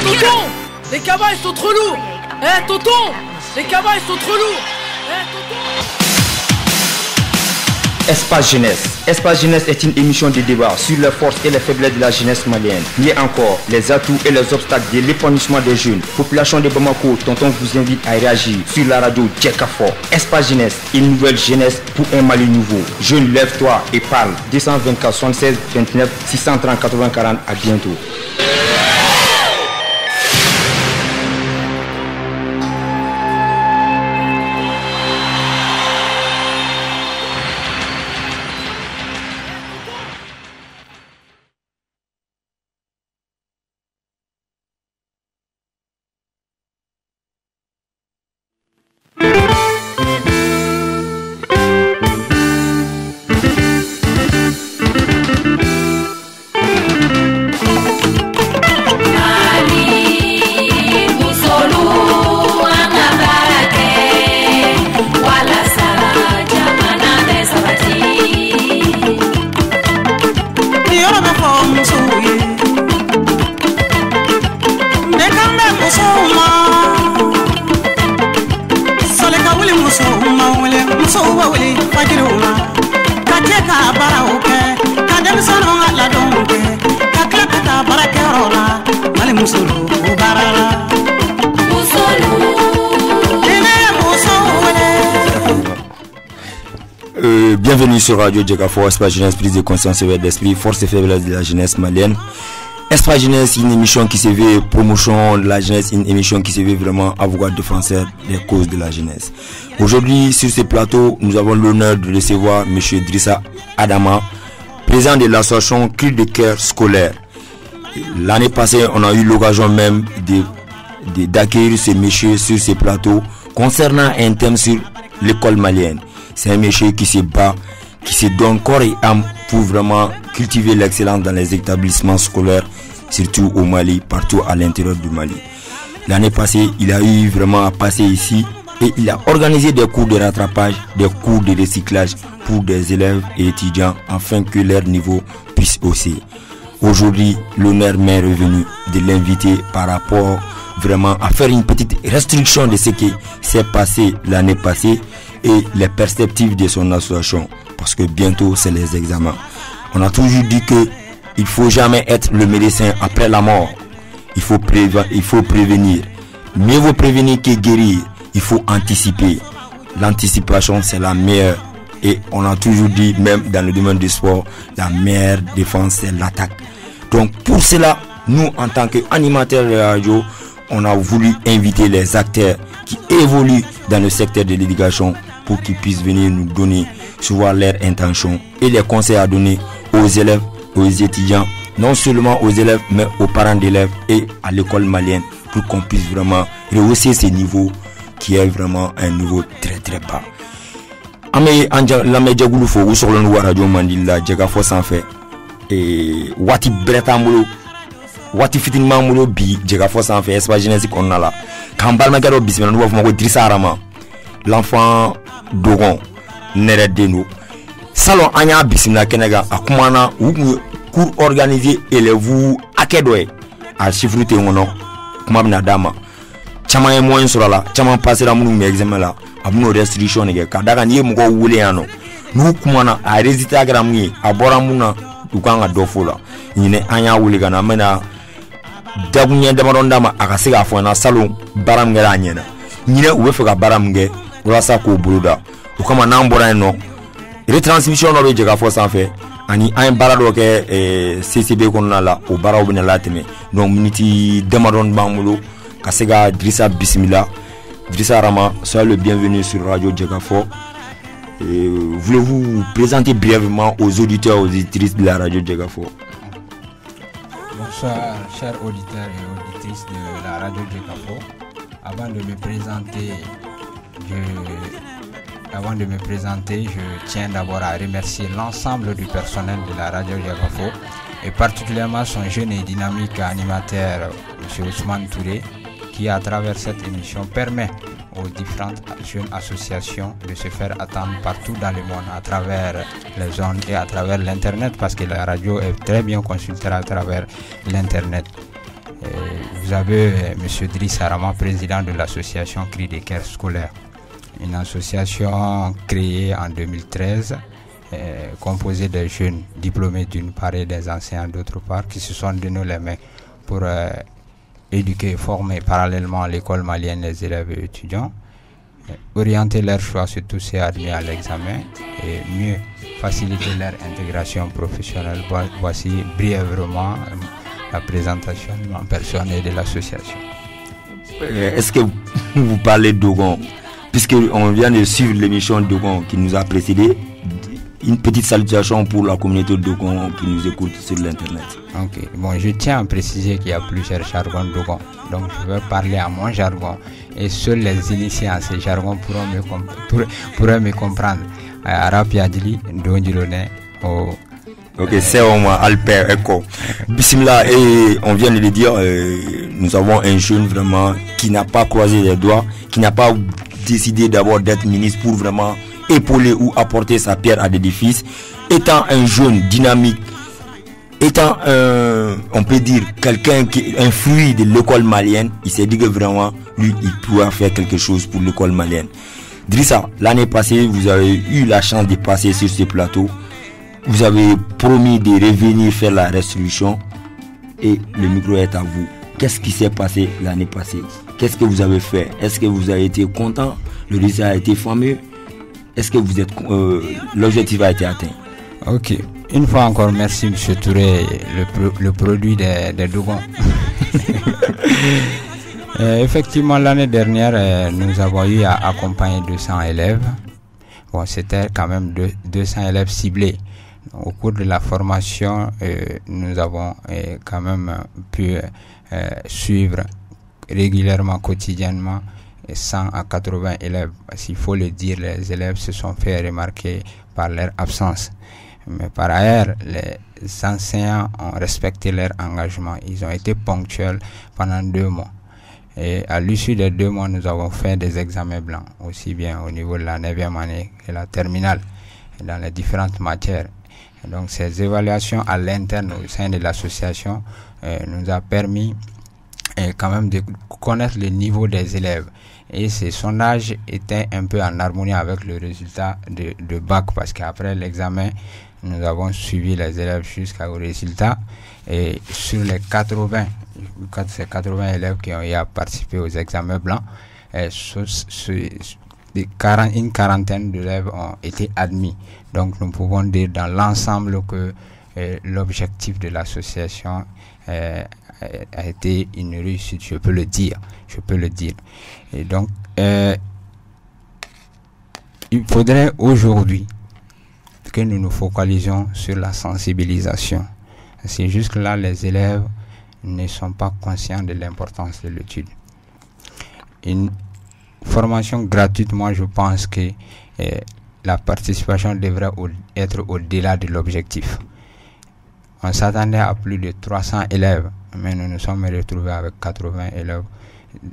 tonton, les cabas ils sont trop lourds. Eh tonton, les cabas ils sont trop lourds. Eh tonton. Espace Jeunesse. Espace Jeunesse est une émission de débat sur les forces et les faiblesses de la jeunesse malienne. Mieux encore, les atouts et les obstacles de l'épanouissement des jeunes. Population de Bamako, tonton vous invite à réagir sur la radio Djekafo. Espace Jeunesse, une nouvelle jeunesse pour un Mali nouveau. Jeune, lève-toi et parle. 224 76 29 630 80 40. À bientôt. Bienvenue sur Radio Djekafo, Espace Jeunesse, prise de conscience et d'esprit, force et faiblesse de la jeunesse malienne. Espace Jeunesse, une émission qui se veut promotion de la jeunesse, une émission qui se veut vraiment avocat défenseur des causes de la jeunesse. Aujourd'hui, sur ce plateau, nous avons l'honneur de recevoir M. Drissa Adama, président de l'association Cri de cœur scolaire. L'année passée, on a eu l'occasion même d'accueillir ce monsieur sur ce plateau concernant un thème sur l'école malienne. C'est un monsieur qui se bat, qui se donne corps et âme pour vraiment cultiver l'excellence dans les établissements scolaires, surtout au Mali, partout à l'intérieur du Mali. L'année passée, il a eu vraiment à passer ici et il a organisé des cours de rattrapage, des cours de recyclage pour des élèves et étudiants afin que leur niveau puisse hausser. Aujourd'hui, l'honneur m'est revenu de l'inviter par rapport vraiment à faire une petite restriction de ce qui s'est passé l'année passée et les perspectives de son association, parce que bientôt c'est les examens. On a toujours dit que il faut jamais être le médecin après la mort. Il faut prévenir. Mieux vaut prévenir que guérir. Il faut anticiper. L'anticipation c'est la meilleure. Et on a toujours dit, même dans le domaine du sport, la meilleure défense c'est l'attaque. Donc pour cela, nous en tant qu'animateurs de la radio, on a voulu inviter les acteurs qui évoluent dans le secteur de l'éducation pour qu'ils puissent venir nous donner souvent leurs intentions et les conseils à donner aux élèves, aux étudiants, non seulement aux élèves mais aux parents d'élèves et à l'école malienne pour qu'on puisse vraiment rehausser ce niveau qui est vraiment un niveau très très bas. La média goulou ou sur le nouveau radio mandila Djekafo sans fait et wati bretamolo wati fitinma mulo bi Djekafo sans fait Espace Jeunesse qu'on a là quand balmagaro bismena nous avons Drissa Adama l'enfant Dogon nere deno salon anya bismena kenega akumana ou cours organisé élèves akedoy à chiffre te ngono kuma bina dama chama e moyen sur la chama passer la munu examen là abuno restriction nege kadaka ni mugo wule yano nu kumana a résultat gramni abora muna dukanga dofola nyine anya wule kana mena dagunya damaronda akasiga afona salon baram ngela nyena nyine uwefuka baram nge urasa ko buluda ukama nambora no retransmission no Djekafo sans fait ani un barado ke CCB konna la o baraw bina latime donc miniti damaron bamulo kasega Drissa bismillah Drissa Rama, soyez le bienvenu sur Radio Djekafo. Voulez-vous vous présenter brièvement aux auditeurs et aux auditrices de la Radio Djekafo? Bonsoir, chers auditeurs et auditrices de la Radio Djekafo. Avant de me présenter, je tiens d'abord à remercier l'ensemble du personnel de la Radio Djekafo et particulièrement son jeune et dynamique animateur, M. Ousmane Touré, qui à travers cette émission permet aux différentes jeunes associations de se faire attendre partout dans le monde à travers les zones et à travers l'internet, parce que la radio est très bien consultée à travers l'internet. Vous avez M. Driss Arama, président de l'association Cri des Cœurs scolaires, une association créée en 2013, composée de jeunes diplômés d'une part et des enseignants d'autre part, qui se sont donné les mains pour éduquer et former parallèlement à l'école malienne les élèves et étudiants, orienter leur choix sur tous ces admis à l'examen et mieux faciliter leur intégration professionnelle. Voici brièvement la présentation en personne et de l'association. Est-ce que vous parlez de Dogon, puisqu'on vient de suivre l'émission Dogon qui nous a précédé? Une petite salutation pour la communauté de Dogon qui nous écoute sur l'internet. Ok, bon, je tiens à préciser qu'il y a plusieurs jargons Dogon, donc je vais parler à mon jargon et seuls les initiés à ces jargons pourront me comprendre. Arabe Yadili, Ndonjilone, ok, c'est au moins Alper Eko. Bismillah, et on vient de le dire, nous avons un jeune vraiment qui n'a pas croisé les doigts, qui n'a pas décidé d'abord d'être ministre pour vraiment épauler ou apporter sa pierre à l'édifice. Étant un jeune dynamique, étant on peut dire quelqu'un qui est un fruit de l'école malienne, il s'est dit que vraiment lui il pourrait faire quelque chose pour l'école malienne. Drissa, l'année passée vous avez eu la chance de passer sur ce plateau, vous avez promis de revenir faire la restitution et le micro est à vous. Qu'est-ce qui s'est passé l'année passée? Qu'est-ce que vous avez fait? Est-ce que vous avez été content? Le résultat a été fameux? Est-ce que vous êtes l'objectif a été atteint? Ok. Une fois encore, merci M. Touré, le produit des Dogon. Effectivement, l'année dernière, nous avons eu à accompagner 200 élèves. Bon, c'était quand même 200 élèves ciblés. Au cours de la formation, nous avons quand même pu suivre régulièrement, quotidiennement, 100 à 80 élèves. S'il faut le dire, les élèves se sont fait remarquer par leur absence. Mais par ailleurs, les enseignants ont respecté leur engagement. Ils ont été ponctuels pendant 2 mois. Et à l'issue des 2 mois, nous avons fait des examens blancs, aussi bien au niveau de la 9e année que la terminale, dans les différentes matières. Et donc ces évaluations à l'interne au sein de l'association nous a permis quand même de connaître le niveau des élèves. Et ces sondages étaient un peu en harmonie avec le résultat de bac, parce qu'après l'examen, nous avons suivi les élèves jusqu'au résultat. Et sur les 80 élèves qui ont eu à participer aux examens blancs, une quarantaine d'élèves ont été admis. Donc nous pouvons dire dans l'ensemble que l'objectif de l'association a été une réussite, je peux le dire. Et donc il faudrait aujourd'hui que nous nous focalisions sur la sensibilisation. C'est juste là les élèves ne sont pas conscients de l'importance de l'étude. Une formation gratuite, moi je pense que la participation devrait être au-delà de l'objectif. On s'attendait à plus de 300 élèves, mais nous nous sommes retrouvés avec 80 élèves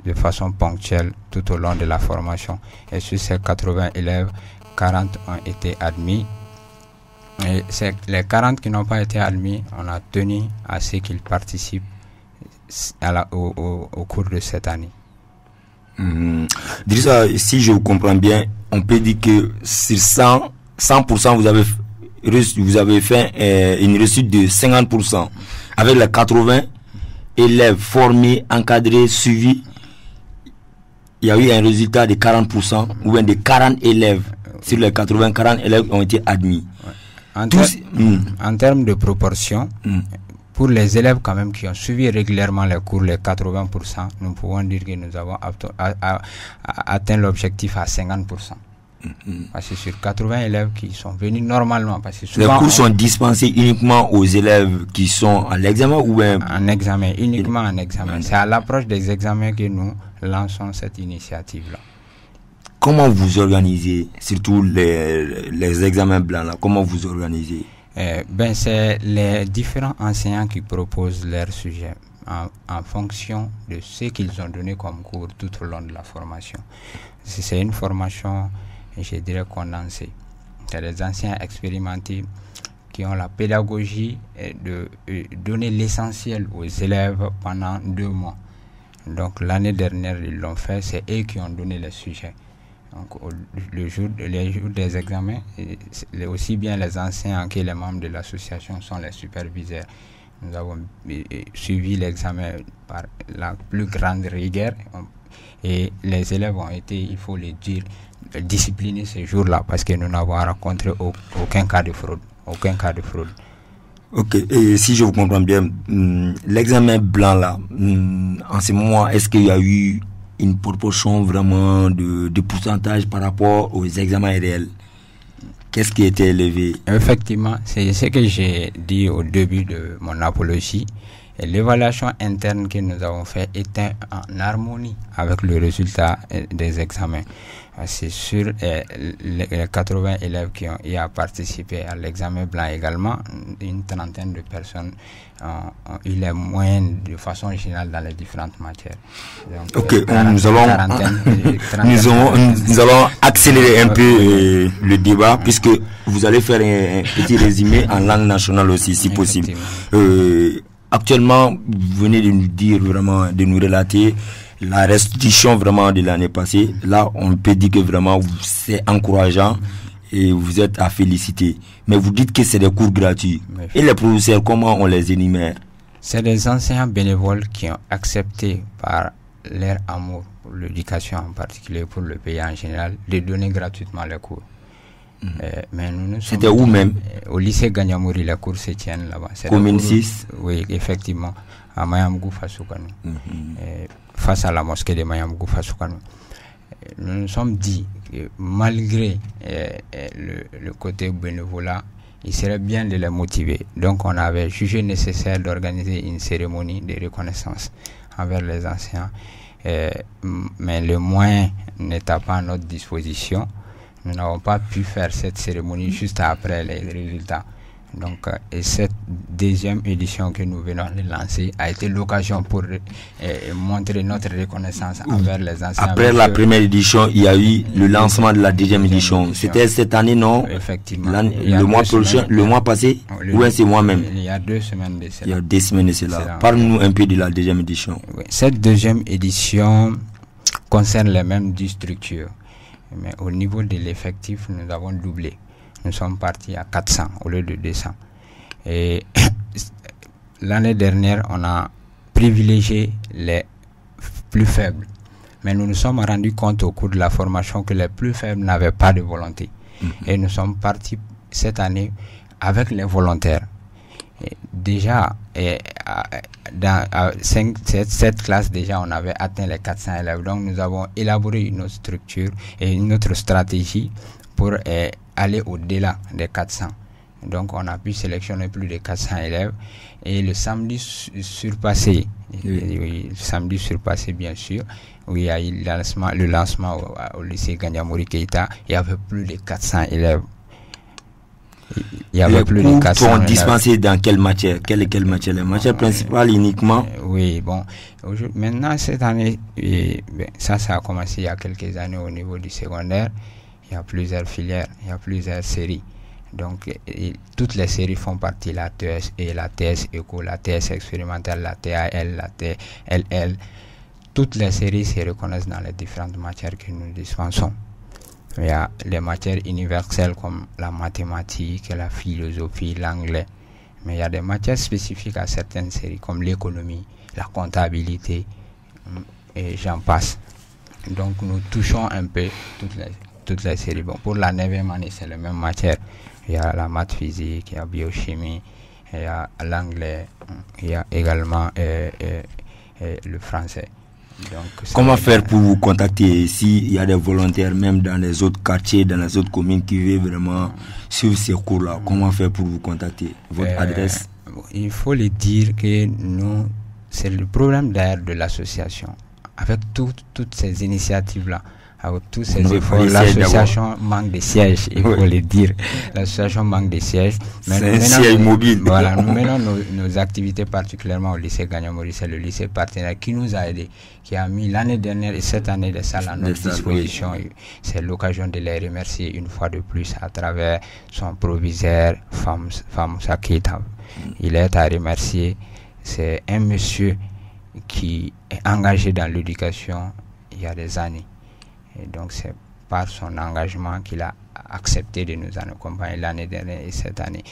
de façon ponctuelle tout au long de la formation. Et sur ces 80 élèves, 40 ont été admis. Et les 40 qui n'ont pas été admis, on a tenu à ce qu'ils participent au cours de cette année. Drissa, si je vous comprends bien, on peut dire que sur 100% vous avez fait une réussite de 50%. Avec les 80 élèves formés, encadrés, suivis, il y a eu un résultat de 40%, ou bien de 40 élèves. Sur les 80, 40 élèves ont été admis. En termes de proportion, pour les élèves quand même qui ont suivi régulièrement les cours, les 80%, nous pouvons dire que nous avons atteint l'objectif à 50%. Parce que sur 80 élèves qui sont venus normalement, parce que souvent les cours sont dispensés uniquement aux élèves qui sont à l'examen ou bien en examen, uniquement en examen. C'est à l'approche des examens que nous lançons cette initiative-là. Comment vous organisez, surtout les examens blancs là, comment vous organisez? C'est les différents enseignants qui proposent leur sujet en fonction de ce qu'ils ont donné comme cours tout au long de la formation. C'est une formation, je dirais, condensée. C'est des enseignants expérimentés qui ont la pédagogie de donner l'essentiel aux élèves pendant 2 mois. Donc l'année dernière, ils l'ont fait, c'est eux qui ont donné les sujets. Donc les jours des examens, aussi bien les enseignants que les membres de l'association sont les superviseurs. Nous avons suivi l'examen par la plus grande rigueur et les élèves ont été, il faut le dire, disciplinés ce jour-là parce que nous n'avons rencontré aucun cas de fraude. Aucun cas de fraude. Ok, et si je vous comprends bien, l'examen blanc là, en ce moment, est-ce qu'il y a eu une proportion vraiment de pourcentage par rapport aux examens réels? Qu'est-ce qui était élevé? Effectivement, c'est ce que j'ai dit au début de mon apologie. Et l'évaluation interne que nous avons fait était en harmonie avec le résultat des examens. C'est sur les 80 élèves qui ont y a participé à l'examen blanc également, une trentaine de personnes ont eu les moyennes de façon générale dans les différentes matières. Donc, ok, nous allons accélérer un peu le débat puisque vous allez faire un petit résumé en langue nationale aussi si possible. Actuellement, vous venez de nous dire vraiment, de nous relater la restitution vraiment de l'année passée. Là, on peut dire que vraiment c'est encourageant et vous êtes à féliciter. Mais vous dites que c'est des cours gratuits. Et les professeurs, comment on les énumère? C'est des enseignants bénévoles qui ont accepté par leur amour pour l'éducation en particulier, pour le pays en général, de donner gratuitement les cours. Mais nous c'était où même? Au lycée Ganyamouri, les cours se tiennent là-bas. Commune 6? Oui, effectivement, à Mayamgou Fassoukano, face à la mosquée de Mayamgou Fassoukano. Nous nous sommes dit que malgré le côté bénévolat, il serait bien de les motiver. Donc on avait jugé nécessaire d'organiser une cérémonie de reconnaissance envers les anciens. Mais le moyen n'était pas à notre disposition. Nous n'avons pas pu faire cette cérémonie juste après les résultats. Donc, et cette deuxième édition que nous venons de lancer a été l'occasion pour montrer notre reconnaissance envers les anciens. Après la première édition, il y a eu le lancement de la deuxième édition. C'était cette année, non? Effectivement. Le mois prochain, le mois passé, ou c'est moi-même? Il y a 2 semaines de cela. Il y a 2 semaines de cela. Parle-nous un peu de la deuxième édition. Oui. Cette deuxième édition concerne les mêmes 10 structures. Mais au niveau de l'effectif, nous avons doublé. Nous sommes partis à 400 au lieu de 200. Et l'année dernière, on a privilégié les plus faibles. Mais nous nous sommes rendus compte au cours de la formation que les plus faibles n'avaient pas de volonté. Et nous sommes partis cette année avec les volontaires. Et déjà, dans cette classe, déjà, on avait atteint les 400 élèves. Donc, nous avons élaboré une autre structure et une autre stratégie pour aller au-delà des 400. Donc, on a pu sélectionner plus de 400 élèves. Et le samedi surpassé, bien sûr, où il y a eu le lancement au lycée Ganyamouri Keita, il y avait plus de 400 élèves. Il y avait les plus cours de 400 sont dispensés dans quelle matière? Quelle matière? Les matières principales uniquement? Oui, bon. Maintenant, cette année, ça a commencé il y a quelques années au niveau du secondaire. Il y a plusieurs filières, il y a plusieurs séries. Donc, toutes les séries font partie, la TS et la TS Eco, la TS expérimentale, la TAL, la TLL. Toutes les séries se reconnaissent dans les différentes matières que nous dispensons. Il y a les matières universelles comme la mathématique, la philosophie, l'anglais. Mais il y a des matières spécifiques à certaines séries comme l'économie, la comptabilité, et j'en passe. Donc nous touchons un peu toutes les séries. Bon, pour la 9e année, c'est la même matière. Il y a la maths physique, il y a biochimie, il y a l'anglais, il y a également le français. Donc, comment faire pour vous contacter s'il y a des volontaires même dans les autres quartiers, dans les autres communes qui veulent vraiment suivre ces cours-là? Comment faire pour vous contacter? Votre adresse? Il faut le dire que nous, c'est le problème d'ailleurs de l'association. Avec toutes ces initiatives-là, Avec tous ces efforts, l'association manque de sièges, il faut le dire. L'association manque de sièges. C'est un siège mobile. Voilà, nous menons nos activités particulièrement au lycée Gagnon-Maurice, le lycée partenaire qui nous a aidés, qui a mis l'année dernière et cette année des salles à notre disposition. Oui. C'est l'occasion de les remercier une fois de plus à travers son proviseur, Famoussa Keita. Il est à remercier. C'est un monsieur qui est engagé dans l'éducation il y a des années. Et donc c'est par son engagement qu'il a accepté de nous accompagner l'année dernière et cette année.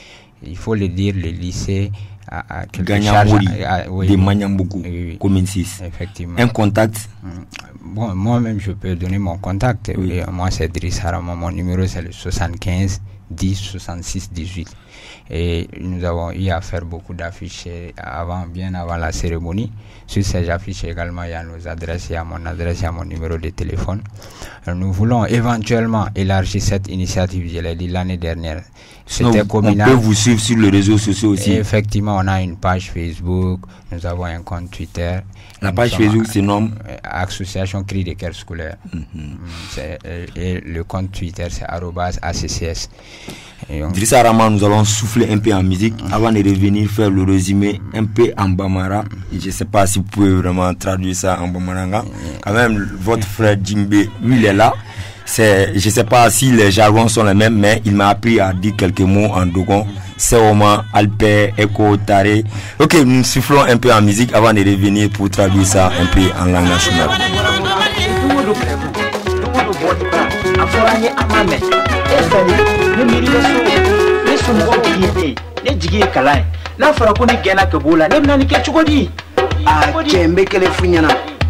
Il faut le dire, le lycée a quelque chose de Manyambougou, commune 6. Effectivement. Un contact? Bon, moi-même je peux donner mon contact. Oui. Et moi c'est Driss Harama, mon numéro c'est le 75 10 66 18. Et nous avons eu à faire beaucoup d'affiches bien avant la cérémonie. Sur ces affiches également, il y a nos adresses, il y a mon adresse, il y a mon numéro de téléphone. Nous voulons éventuellement élargir cette initiative, je l'ai dit l'année dernière. C'était communal. On peut vous suivre sur les réseaux sociaux aussi. Et effectivement, on a une page Facebook, nous avons un compte Twitter. La page Facebook se nomme Association Cri de Cœur Scolaire. Et le compte Twitter, c'est @ACCS. Driss Harama, nous allons souffler un peu en musique avant de revenir faire le résumé un peu en Bambara. Je ne sais pas si vous pouvez vraiment traduire ça en Bambaranga. Quand même, votre frère Jimbe, lui, il est là. Je ne sais pas si les jargons sont les mêmes, mais il m'a appris à dire quelques mots en Dogon. Seoma, Alper, Eko, Tare. Ok, nous soufflons un peu en musique avant de revenir pour traduire ça un peu en langue nationale.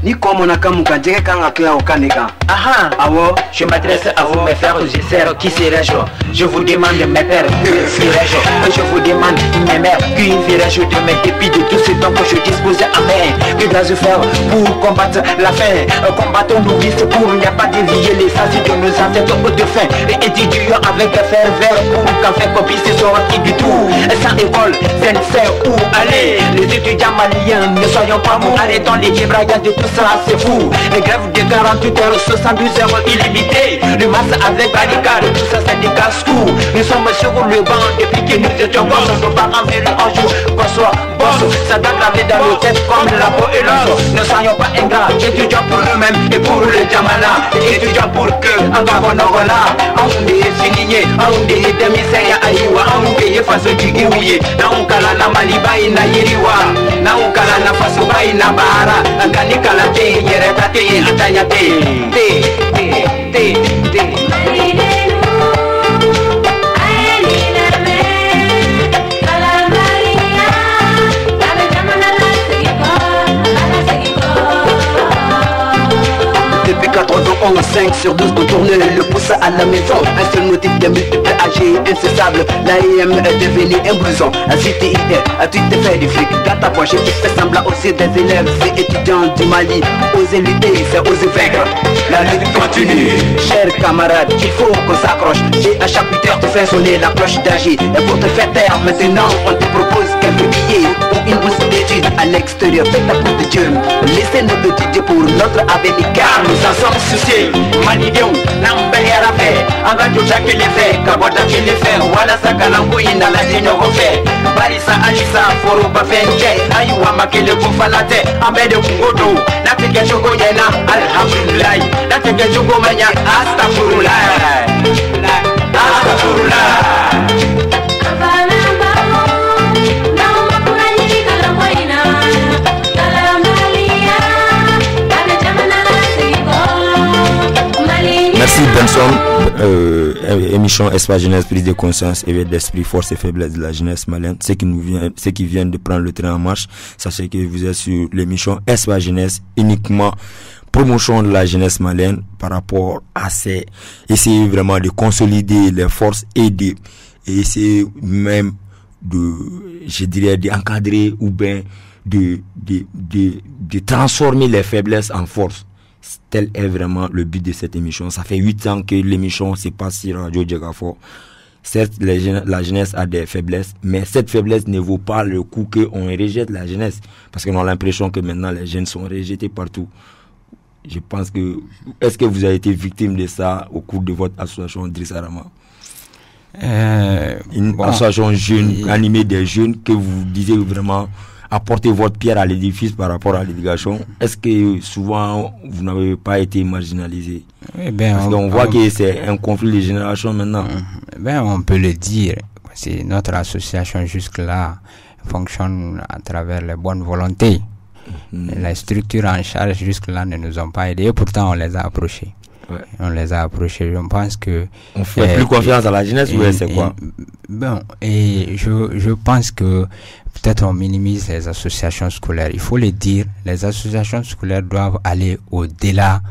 Ni comme on a comme quand j'ai quand à cela au Canada. Aha, awo, je m'adresse à vous mes frères et sœurs qui serais-je? Je vous demande mes pères, que ferais-je? Je vous demande mes mères, que ferais-je de mes dépits de tout ce temps que je dispose à main? Que dois-je faire pour combattre la faim? Combattons nos vices pour ne pas dévier les sens de nos ancêtres de faim. Et étudions avec des fers verts pour qu'en fait qu'on puisse sortir du tout. Sans école, sincère où aller? Les étudiants maliens, ne soyons pas morts, arrêtons les débrayages de tout ça, c'est fou. Les grèves de 48 heures, 72 heures illimitées. Le masque avec barricade, tout ça c'est des casse-cou. Nous sommes sur le banc depuis que nous étions gosses. Nos parents veulent un jour qu'on soit boss. Ça doit graver dans nos têtes comme la peau et l'os. Ne soyons pas ingrats, étudiants pour eux-mêmes et pour le Jamala. Étudiants pour que, en Gabon, voilà. On est signé, on est demi-seya aïwa. On est face au Djigouye. Naoukala na Malibaï na Yiriwa. Naoukala na Fasoubaï na Bahara. Kanikala te, yereta te, ataya te. Depuis 4 ans, on 5 sur 12 on tourne le pouce à la maison. Un seul motif de multiples âgés incessable. L'AIM est devenu un blouson. Un CTI, tu te fais du fric. Dans ta poche, tu fais semblant aussi des élèves et étudiants du Mali. Oser lutter, c'est oser vaincre. La lutte continue. Chers camarades, il faut qu'on s'accroche. Et à chaque 8 heures, tu fais sonner la cloche d'agir. Et pour te faire taire, maintenant, on te propose quelques billets ou une bourse d'études à l'extérieur. Fais ta coupe de Dieu. Laissez-nous étudier pour notre avenir, car nous en sommes souciés. Malidéo, Nambéra fait, Angajo Jacques les fait, Kabota qui les fait, Wala Sakalango in a la Dino fait, Barissa Alissa, Foro Bafenje, Ayuwa Makele Bufalate, Amede Kungodo, Natike Chogo Yena, Alhamdulillah, Natike Chogo Mania, Astafurullah, Astafurullah. Merci Benson, émission Espace Jeunesse, prise de conscience, éveil d'esprit, force et faiblesse de la jeunesse malienne. Ceux qui viennent de prendre le train en marche, sachez que vous êtes sur l'émission Espace Jeunesse, uniquement promotion de la jeunesse malienne par rapport à essayer vraiment de consolider les forces et essayer même je dirais, d'encadrer ou bien de transformer les faiblesses en force. Tel est vraiment le but de cette émission. Ça fait 8 ans que l'émission se passe sur Radio Djegafo. Certes, la jeunesse a des faiblesses, mais cette faiblesse ne vaut pas le coup qu'on rejette la jeunesse. Parce qu'on a l'impression que maintenant les jeunes sont rejetés partout. Je pense que... Est-ce que vous avez été victime de ça au cours de votre association Drissa Rama? Une association jeune, animée des jeunes, que vous disiez vraiment apporter votre pierre à l'édifice par rapport à l'éducation. Est-ce que souvent vous n'avez pas été marginalisé? Parce qu'on voit que c'est un conflit de génération maintenant. On peut le dire. C'est notre association jusque-là fonctionne à travers les bonnes volontés. Les structures en charge jusque-là ne nous ont pas aidés et pourtant on les a approchés. On les a approchés. Je pense que on fait plus confiance à la jeunesse ou c'est quoi? Je pense que peut-être on minimise les associations scolaires. Il faut le dire, les associations scolaires doivent aller au-delà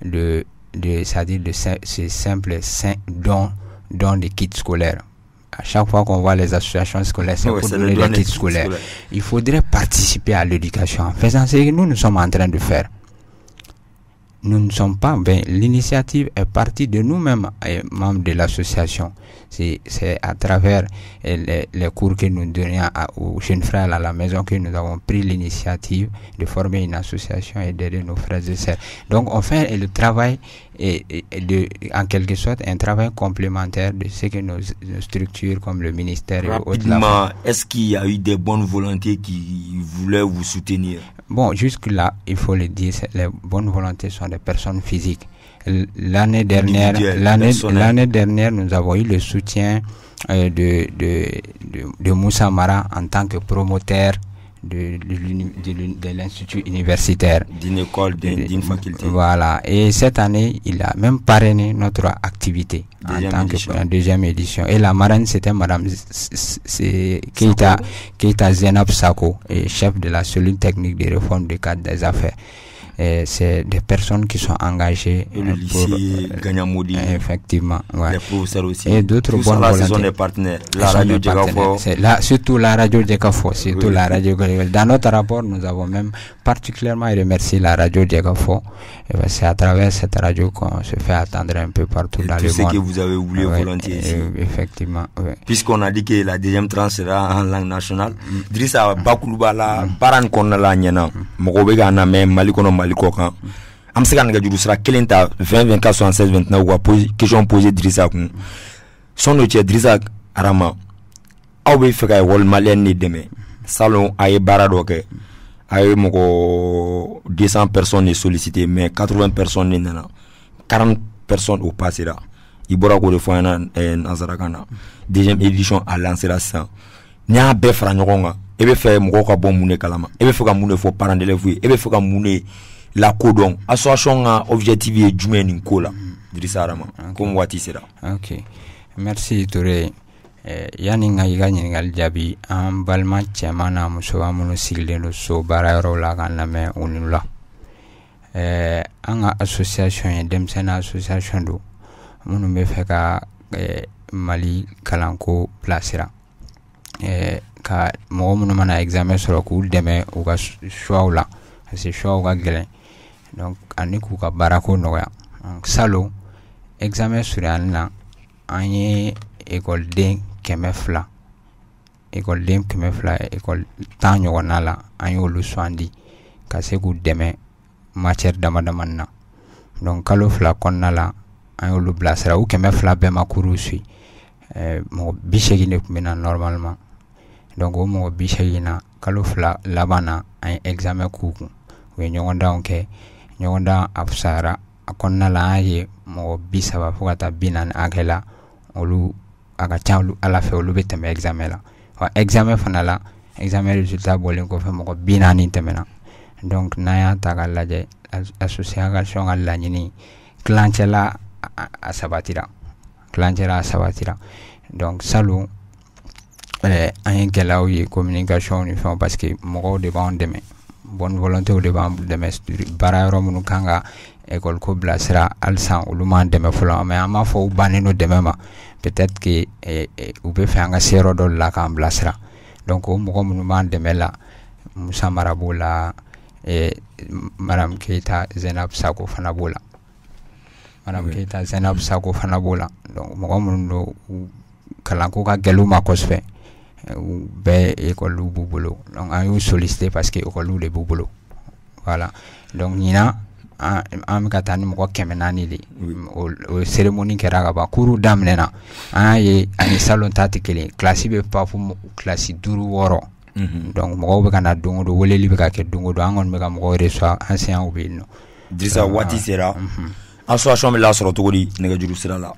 c'est-à-dire de ces simples dons des kits scolaires. À chaque fois qu'on voit les associations scolaires, c'est pour donner des kits scolaires. Il faudrait participer à l'éducation en faisant ce que nous sommes en train de faire. Nous ne sommes pas... l'initiative est partie de nous-mêmes, membres de l'association. C'est à travers les cours que nous donnions aux jeunes frères à la maison que nous avons pris l'initiative de former une association et d'aider nos frères et sœurs. Donc on fait le travail, en quelque sorte, un travail complémentaire de ce que nos structures comme le ministère et autres. Est-ce qu'il y a eu des bonnes volontés qui voulaient vous soutenir? Jusque-là, il faut le dire, les bonnes volontés sont des personnes physiques. L'année dernière, nous avons eu le soutien de Moussa Mara en tant que promoteur de l'institut universitaire. D'une école, d'une faculté. Voilà. Et cette année, il a même parrainé notre activité en deuxième édition. Et la marraine, c'était Madame Keita Zenab Sako, chef de la cellule technique de réforme du cadre des affaires. C'est des personnes qui sont engagées. Et le lycée Gagnamoudi. Effectivement. Ouais. Les professeurs aussi. Et d'autres bonnes volontés. Ce sont des partenaires. La radio Djekafo. Surtout la radio Djekafo. Dans notre rapport, nous avons même particulièrement remercié la radio Djekafo. C'est à travers cette radio qu'on se fait attendre un peu partout dans le monde. Tout ce que vous avez voulu volontiers ici. Effectivement. Puisqu'on a dit que la deuxième tranche sera en langue nationale. Drissa Bakoulouba la paran konala nyana. Mokobega na même Malikono Malikokan. Am se kan nga juru sera kelenta 20 24 76 29 ou question posée Drissa kun. Son notier Drissa Arama. Awe feka wol malien ni deme. Salon aye baradoke. Aye moko 200 personnes sollicitées mais 80 personnes nana. 40 personnes au passé là. Ibora ko de fois en Zarakana. Deuxième édition à lancer la sang. Nya be fra nyokonga. Ebe fe moko ka bon mune kalama. Ebe fe ka mune fo parents d'élèves. Ebe fe ka mune la codon. Association a objectif et jumen in kola. Drissa Rama. Comme wati sera. OK. Merci Touré. Yani nga yiga nyingal jabi am balma chamana muso amuno siglen so barayro la kan la me unula. Anga association et demsena association do munu me feka Mali kalanko placera. Ka mo munu mana examen sur ko deme o ga choix la c'est choix ga gelen donc aniku ka barako no ya salo examen sur anna anye école den kemefla école tanyo wanala anyo lu swandi ka se ku deme matière dama donc kalo fla konnala anyo lu blasera ou kemefla be makuru sui mo bishegi ne kumena normalement donc o mo bishegi na kalo fla labana un examen kuku we nyonda afsara akonna la aye mo bisaba fukata binan akela olu aga chaulu ala fe olu beteme examen la wa examen fanala examen résultat bolen ko fe mo binani temena donc naya tagalaje association alla nyini clanchela asabatira donc salon un galaou y communication ni font parce que mo devant demain bonne volonté au devant demain barayro munu kanga école ko blasera alsan uluman demain folo mais ama fo baneno demain ma peut-être que ou peut faire un zéro dollar la kan blasera donc o mo munu man demain la Moussa Maraboula et Madame Keita Zenab Sako Fanabola. Keita Zenab Sako Fanabola. Donc, moi, je kalanko ka gelu makosfe be école boubolo. Donc, on a sollicité parce que école de boubolo. Voilà. Donc, nina an ka taa ni mɔgɔ 400 de o cérémonie kɛra ka ban cours daminɛna an ye ani salon ta tɛ kelen classe bɛ pa fo classe 5 6 donc mɔgɔw bɛ ka na don o don weleli bɛ ka kɛ don o don an kɔni bɛ ka mɔgɔw reçoit enseignants bɛ yen nɔ Drissa waati sera association bɛ lasɔrɔ cogo di nɛgɛjuru sira la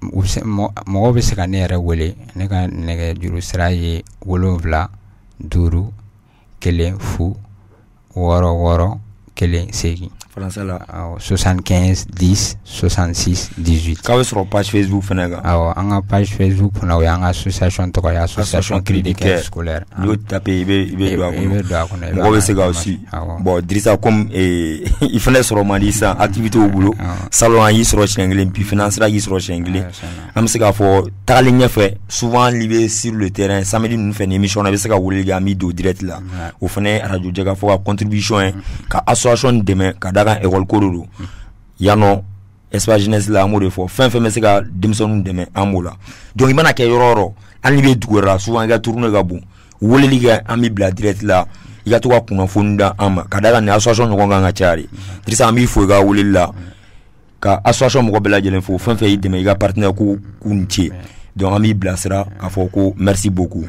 mɔgɔw bɛ se ka ne yɛrɛ wele ne ka nɛgɛjuru sira ye 7 5 1 0 6 6 1 8 français la 75 10 66 18 k'a bɛ sɔrɔ page Facebook fɛnɛ kan an ka page Facebook fana o y'an ka association tɔgɔ ye association cri de cœur scolaire n'i y'o taper i bɛ don a kɔnɔ mɔgɔ bɛ se ka aussi bon Drissa comme i fɛnɛ sɔrɔ man di sisan activité o bolo salon an y'i sɔrɔ siɲɛ kelen bi fana sera k'i sɔrɔ siɲɛ kelen an bɛ se k'a fɔ tagalen ɲɛfɛ souvent i bɛ sur le terrain samedi ninnu fɛ ni émission na i bɛ se ka weleli kɛ an b'i don direct la o fana ye radio Jɛkafɔ ka contribution ye ka association dɛmɛ ka da kan école ko do yano espace jeunesse la amour de fo fɛn bɛ se ka denmisɛnninw dɛmɛ an b'o la donc i mana kɛ yɔrɔ yɔrɔ hali n'i bɛ dugu wɛrɛ la souvent i ka tournée ka bon weleli kɛ an bɛ bila direct la i ka to ka kunnafoni da an ma ka da kan ni association ɲɔgɔn kan ka caya de Drissa an b'i fo i ka weleli la ka association mɔgɔ bɛɛ lajɛlen fo fɛn y'i dɛmɛ i ka partenaire k'u ni ce donc an b'i bilasira k'a fɔ ko merci beaucoup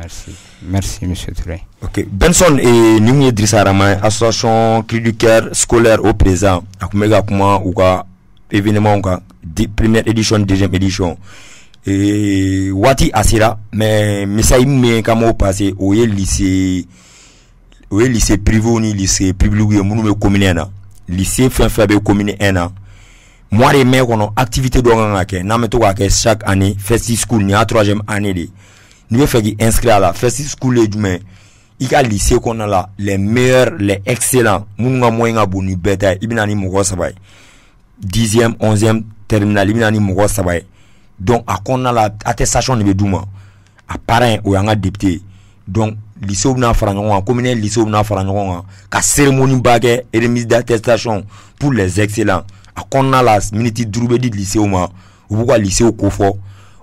merci monsieur Touré ok Benson ni mun ye Drissa Arama association cri du cœur scolaire au présent a kun bɛ ka kuma u ka événement kan première édition deuxième édition waati a sera mais message min bɛ k'an m'o passer o ye lycée privé ni lycée public ye minnu bɛ commune na lycée fɛn fɛn bɛ commune 1 na mois de mai kɔnɔ activité dɔ kan ka kɛ n'an bɛ to k'a kɛ chaque année festi school ni y'a 3e année de n'i bɛ fɛ k'i inscrire à la festi school ye jumɛn i ka lycée kɔnɔna la les meilleurs les excellents minnu ka moyen ka bon ni bɛɛ ta ye i bɛ na ni mɔgɔ 3 ye 10e 11e terminal i bɛ na ni mɔgɔ 3 ye donc a kɔnɔna la attestation de bɛ d'u ma a parrain o y'an ka député donc lycée bɛna fara ɲɔgɔn kan commune lycée bɛna fara ɲɔgɔn kan ka cérémonie ba kɛ remise d'attestation pour les excellents a kɔnɔna la minute 5 bɛ di lycée ma u b'u ka lycée ko fɔ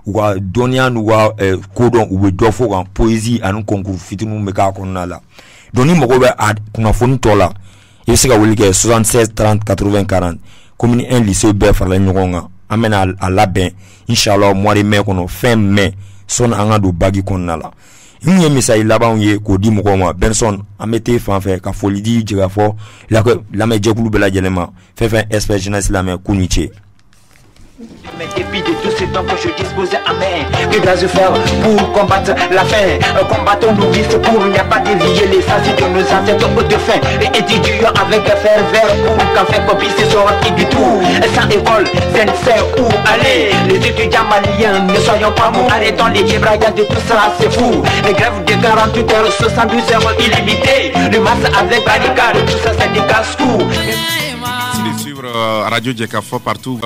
u ka dɔnniya n'u ka kodɔn u bɛ dɔ fɔ kan poésie ani concours fitininw bɛ k'a kɔnɔna la donc ni mɔgɔw bɛ a kunnafoni tɔ la i bɛ se ka wuli kɛ 76 30 80 40 commune 1 lycée bɛɛ faralen ɲɔgɔn kan an bɛna a labɛn inshallah mois de mai kɔnɔ fin mai sɔnni an ka don bagi kɔnɔna la mun ye misali labanw ye k'o di mɔgɔw ma Benson an bɛ t'e fan fɛ ka foli di Jɛkafɔ lamɛnjɛkulu bɛɛ lajɛlen ma fɛn fɛn espèce jeunesse lamɛn k'u ni ce. Mais depuis de tout ce temps que je dispose à main, que dois-je faire pour combattre la faim? Combattons nos vices pour ne pas dévier les sens de nos ancêtres de faim. Et étudions avec ferveur pour qu'en fait qu'on puisse sortir du tout. Sans école, c'est où aller? Les étudiants maliens, ne soyons pas mous, arrêtons les débrayages de tout ça, c'est fou. Les grèves de 48 heures, 72 heures illimitées, le masse avec barricade, tout ça c'est des casse-cou. Suivre Radio Jɛkafɔ partout.